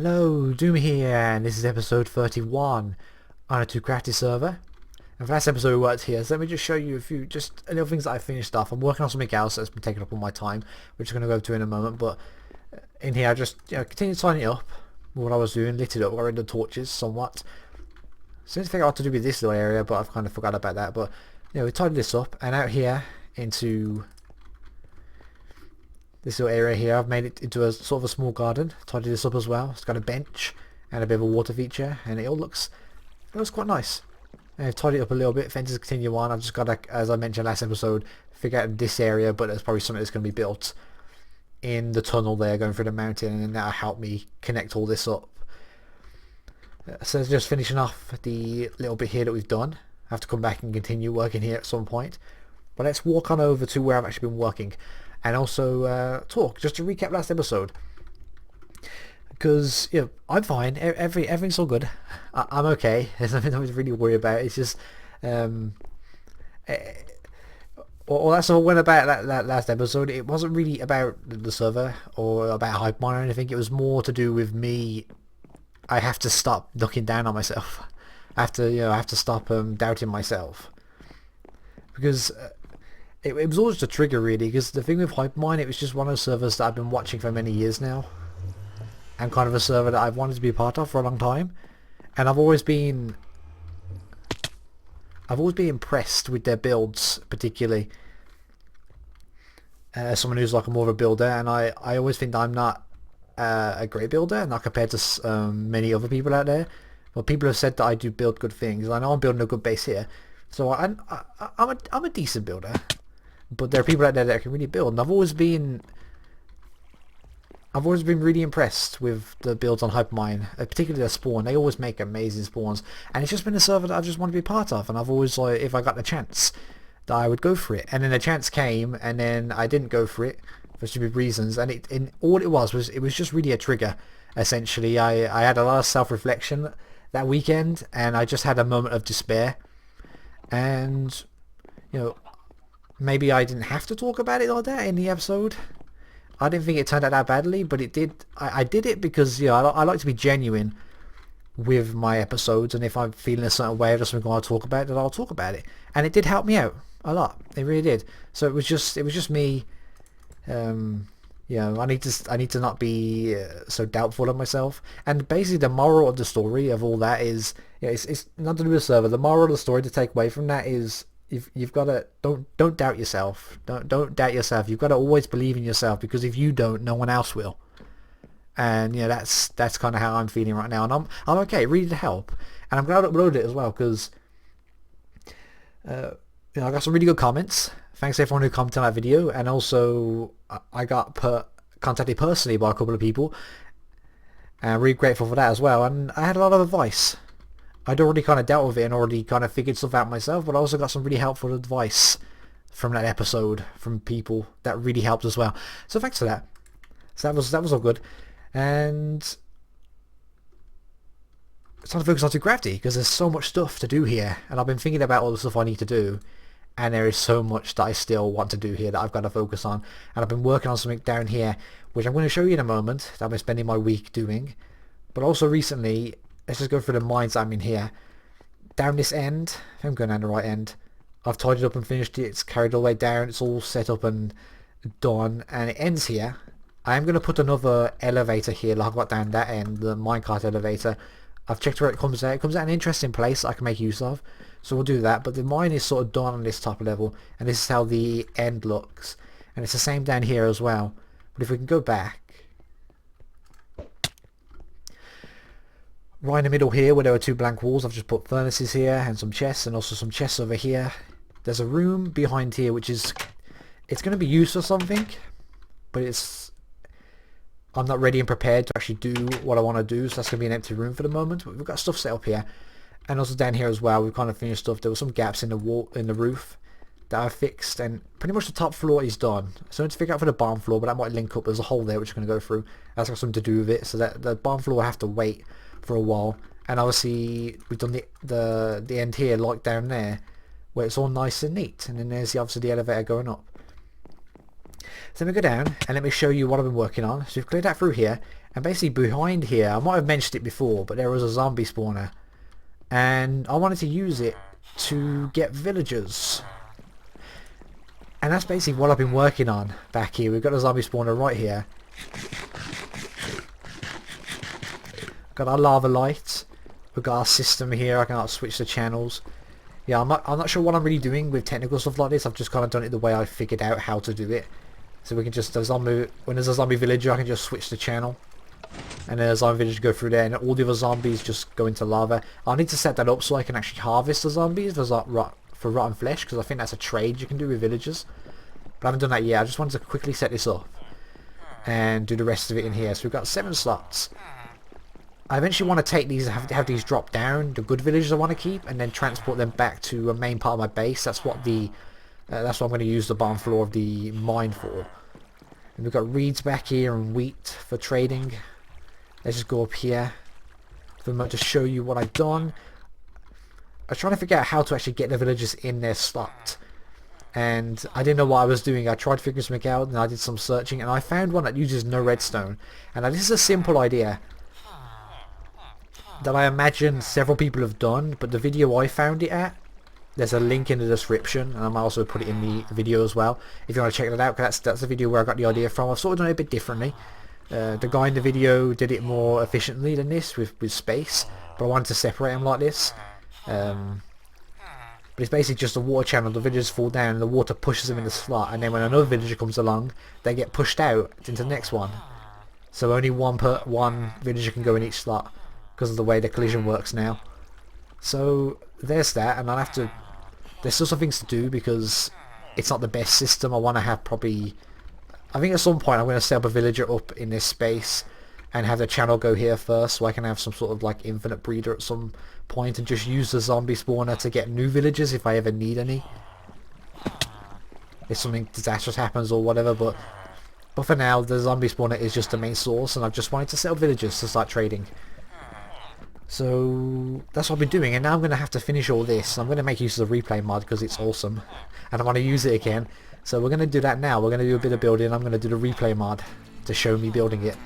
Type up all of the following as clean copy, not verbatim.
Hello, Doom here, and this is episode 31 on a 2 Crafty server. And for last episode we worked here, so let me just show you a few just little things that I finished off. I'm working on something else that's been taking up all my time, which I'm going to go to in a moment, but in here I just continued tidying it up with what I was doing, lit it up, got rid of the torches somewhat. So I need to figure out what to do with this little area, but I've kind of forgot about that. But we tidied this up, and out here into this little area here, I've made it into a sort of a small garden. Tidied this up as well. It's got a bench and a bit of a water feature, and it all looks quite nice. And I've tidied it up a little bit. Fences continue on. I've just got to, as I mentioned last episode, figure out this area, but there's probably something that's going to be built in the tunnel there going through the mountain, and then that'll help me connect all this up. So just finishing off the little bit here that we've done. I have to come back and continue working here at some point. But let's walk on over to where I've actually been working. And also talk, just to recap last episode. Because, I'm fine. Everything's all good. I'm okay. There's nothing to really worry about. It's just... well, that's all went about that last episode. It wasn't really about the server or about Hypemine or anything. It was more to do with me. I have to stop looking down on myself. I have to stop doubting myself. Because... It was always a trigger really, because the thing with Hypemine, it was just one of the servers that I've been watching for many years now, and kind of a server that I've wanted to be a part of for a long time, and I've always been impressed with their builds, particularly as someone who's like more of a builder, and I always think that I'm not a great builder, not compared to many other people out there. Well, people have said that I do build good things. I know I'm building a good base here, so I'm a decent builder. But there are people out there that can really build, and I've always been really impressed with the builds on Hypemine, particularly their spawn. They always make amazing spawns, and it's just been a server that I've just wanted to be part of, and I've always, like, if I got the chance, that I would go for it. And then the chance came, and then I didn't go for it for stupid reasons, and all it was just really a trigger. Essentially, I had a lot of self-reflection that weekend, and I just had a moment of despair, and maybe I didn't have to talk about it like that in the episode. I didn't think it turned out that badly, but it did. I did it because I like to be genuine with my episodes, and if I'm feeling a certain way of just going to talk about it, I'll talk about it. And it did help me out a lot. It really did. So it was just me. I need to not be so doubtful of myself. And basically, the moral of the story of all that is, it's not to do with the server. The moral of the story to take away from that is, you've got to don't doubt yourself. Don't doubt yourself. You've got to always believe in yourself, because if you don't, no one else will. And that's kind of how I'm feeling right now, and I'm okay. It really did help, and I'm glad I uploaded it as well, because I got some really good comments. Thanks to everyone who commented on that video, and also I got contacted personally by a couple of people, and I'm really grateful for that as well. And I had a lot of advice. I'd already kind of dealt with it and already kind of figured stuff out myself, but I also got some really helpful advice from that episode from people that really helped as well. So thanks for that. So that was all good. And it's time to focus on 2 Crafty, because there's so much stuff to do here, and I've been thinking about all the stuff I need to do, and there is so much that I still want to do here that I've got to focus on. And I've been working on something down here, which I'm going to show you in a moment, that I've been spending my week doing. But also recently, let's just go through the mines I'm in here. Down this end, I'm going down the right end, I've tidied up and finished it. It's carried all the way down. It's all set up and done, and it ends here. I am going to put another elevator here like I've got down that end, the minecart elevator. I've checked where it comes out. It comes out in an interesting place I can make use of, so we'll do that. But the mine is sort of done on this top level, and this is how the end looks. And it's the same down here as well. But if we can go back, right in the middle here where there were 2 blank walls, I've just put furnaces here and some chests, and also some chests over here. There's a room behind here which is, it's going to be used for something, but I'm not ready and prepared to actually do what I want to do, so that's going to be an empty room for the moment. But we've got stuff set up here, and also down here as well we've kind of finished stuff. There were some gaps in the wall, in the roof, that I've fixed, and pretty much the top floor is done. So I need to figure out for the bottom floor, but that might link up. There's a hole there which I'm going to go through. That's got something to do with it, so that the bottom floor will have to wait for a while. And obviously we've done the end here, like down there, where it's all nice and neat, and then there's obviously the elevator going up. So let me go down and let me show you what I've been working on. So we've cleared that through here, And basically behind here, I might have mentioned it before, but there was a zombie spawner. And I wanted to use it to get villagers. And that's basically what I've been working on back here. We've got a zombie spawner right here. Got our lava light. We've got our system here. I can switch the channels. Yeah, I'm not sure what I'm really doing with technical stuff like this. I've just kind of done it the way I figured out how to do it. So we can just, when there's a zombie villager, I can just switch the channel. And then a zombie villager go through there, and all the other zombies just go into lava. I'll need to set that up so I can actually harvest the zombies for rotten flesh, because I think that's a trade you can do with villagers. But I haven't done that yet. I just wanted to quickly set this up and do the rest of it in here. So we've got 7 slots. I eventually want to take these and have these drop down, the good villagers I want to keep, and then transport them back to a main part of my base. That's what I'm going to use the bottom floor of the mine for. And we've got reeds back here and wheat for trading. Let's just go up here for a moment to show you what I've done. I was trying to figure out how to actually get the villagers in their slot. And I didn't know what I was doing. I tried figuring something out, and I did some searching, and I found one that uses no redstone. And this is a simple idea that I imagine several people have done, but the video I found it at, there's a link in the description, and I might also put it in the video as well if you want to check that out, because that's the video where I got the idea from. I've sort of done it a bit differently. The guy in the video did it more efficiently than this with space, but I wanted to separate them like this. But it's basically just a water channel. The villagers fall down and the water pushes them in the slot, and then when another villager comes along, they get pushed out into the next one. So only one villager can go in each slot because of the way the collision works now. So there's that, and there's still some things to do because it's not the best system. I want to have probably, I think at some point I'm going to set up a villager up in this space and have the channel go here first, so I can have some sort of like infinite breeder at some point and just use the zombie spawner to get new villagers if I ever need any, if something disastrous happens or whatever. But for now, the zombie spawner is just the main source, and I've just wanted to set up villagers to start trading. So that's what I've been doing, and now I'm going to have to finish all this. I'm going to make use of the replay mod because it's awesome and I want to use it again. So we're going to do that now. We're going to do a bit of building. I'm going to do the replay mod to show me building it.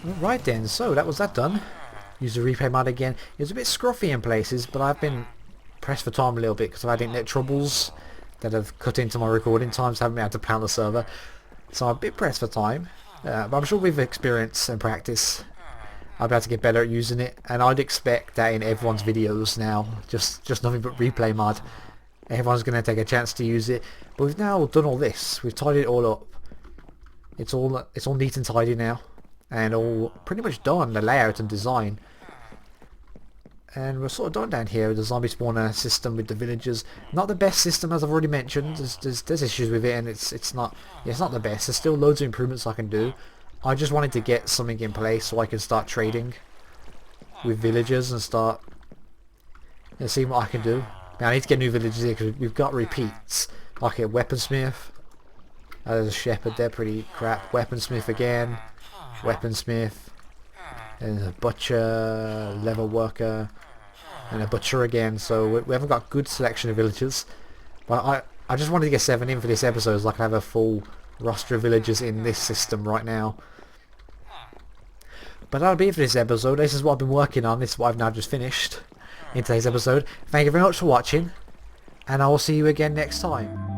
Right then, so that was that done. Use the replay mod again. It was a bit scruffy in places, but I've been pressed for time a little bit because I've had internet troubles that have cut into my recording times. Haven't been able to plan the server, so I'm a bit pressed for time. But I'm sure with experience and practice I'll be able to get better at using it, and I'd expect that in everyone's videos now. Just nothing but replay mod. Everyone's going to take a chance to use it. But we've now done all this. We've tidied it all up. It's all neat and tidy now, and all pretty much done, the layout and design. And we're sort of done down here with the zombie spawner system with the villagers. Not the best system, as I've already mentioned. There's issues with it, and it's not the best. There's still loads of improvements I can do. I just wanted to get something in place so I can start trading with villagers and start seeing what I can do. Now I need to get new villagers here because we've got repeats. Like a weaponsmith. There's a shepherd there, pretty crap. Weaponsmith again. Weaponsmith. There's a butcher, leather worker, and a butcher again. So we haven't got a good selection of villagers. But I just wanted to get 7 in for this episode so I can have a full roster of villagers in this system right now. But that'll be it for this episode. This is what I've been working on. This is what I've now just finished in today's episode. Thank you very much for watching, and I will see you again next time.